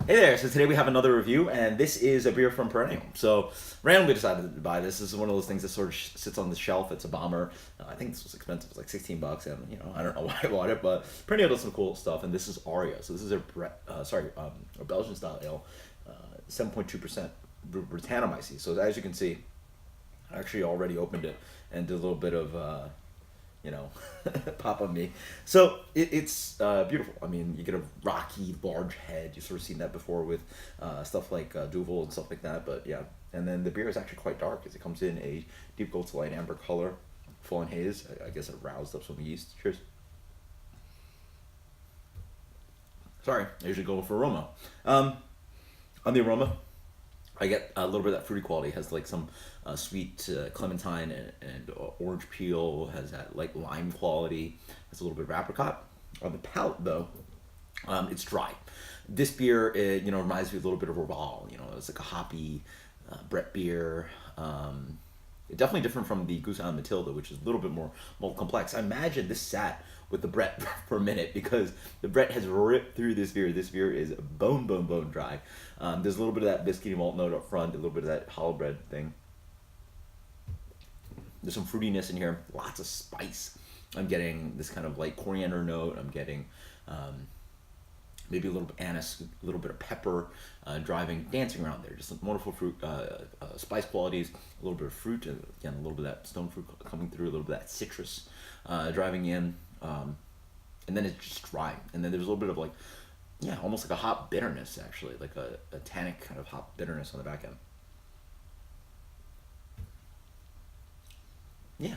Hey there, so today we have another review, and this is a beer from Perennial. So, randomly decided to buy this. This is one of those things that sort of sits on the shelf. It's a bomber. I think this was expensive. It was like 16 bucks, and I don't know why I bought it, but Perennial does some cool stuff, and this is Aria. So, this is a Belgian style ale, 7.2% Britannomyces. So, as you can see, I actually already opened it and did a little bit of you know, pop on me. So it's beautiful. I mean, you get a rocky, large head. You've sort of seen that before with stuff like Duvel and stuff like that. But yeah, and then the beer is actually quite dark as it comes in a deep gold to light amber color, full on haze. I guess it roused up some yeast. Cheers. Sorry, I usually go for aroma. On the aroma, I get a little bit of that fruity quality. It has like some sweet clementine and orange peel. Has that like lime quality. Has a little bit of apricot. On the palate though, it's dry. This beer, reminds me a little bit of Orval. It's like a hoppy Brett beer. Definitely different from the Goose Island Matilda, which is a little bit more complex. I imagine this sat with the Brett for a minute because the Brett has ripped through this beer. This beer is bone dry. There's a little bit of that biscuity malt note up front, a little bit of that hollow bread thing. There's some fruitiness in here, lots of spice. I'm getting this kind of like coriander note. I'm getting maybe a little bit anise, a little bit of pepper, dancing around there. Just some wonderful fruit, spice qualities, a little bit of fruit, again, a little bit of that stone fruit coming through, a little bit of that citrus driving in, and then it's just dry. And then there's a little bit of like, yeah, almost like a hop bitterness actually, like a tannic kind of hop bitterness on the back end. Yeah,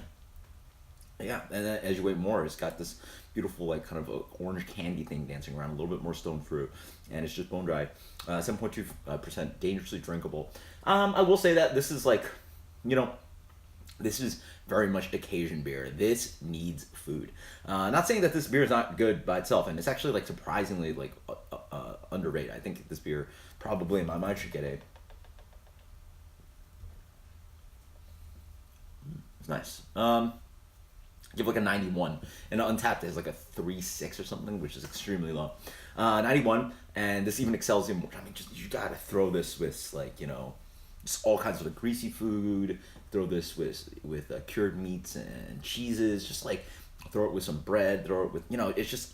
yeah, and then as you wait more, it's got this beautiful like kind of orange candy thing dancing around, a little bit more stone fruit, and it's just bone dry. 7.2% dangerously drinkable. I will say that this is like, you know, this is very much occasion beer. This needs food. Not saying that this beer is not good by itself, and it's actually like surprisingly like underrated. I think this beer probably in my mind should get a. It's nice. Give like a 91, and Untapped is like a 3.6 or something, which is extremely low. 91, and this even excels in more. I mean, just you gotta throw this with like just all kinds of like greasy food. Throw this with cured meats and cheeses. Just like throw it with some bread. Throw it with it's just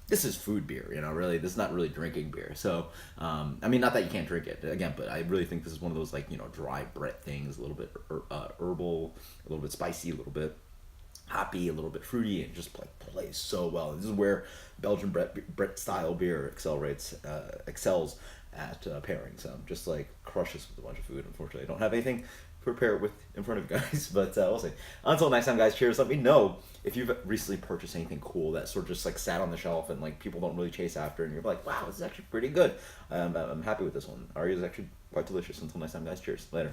this is food beer. Really, this is not really drinking beer. So, I mean, not that you can't drink it again, but I really think this is one of those like dry Brett things, a little bit herbal, a little bit spicy, a little bit hoppy, a little bit fruity, and just like plays so well. This is where Belgian Brett style beer excels at pairing. So just like crushes with a bunch of food. Unfortunately, I don't have anything to prepare it with in front of you guys, but we'll see. Until next time, guys. Cheers. Let me know if you've recently purchased anything cool that sort of just like sat on the shelf and like people don't really chase after, and you're like, wow, this is actually pretty good. I'm happy with this one. Aria is actually quite delicious. Until next time, guys. Cheers. Later.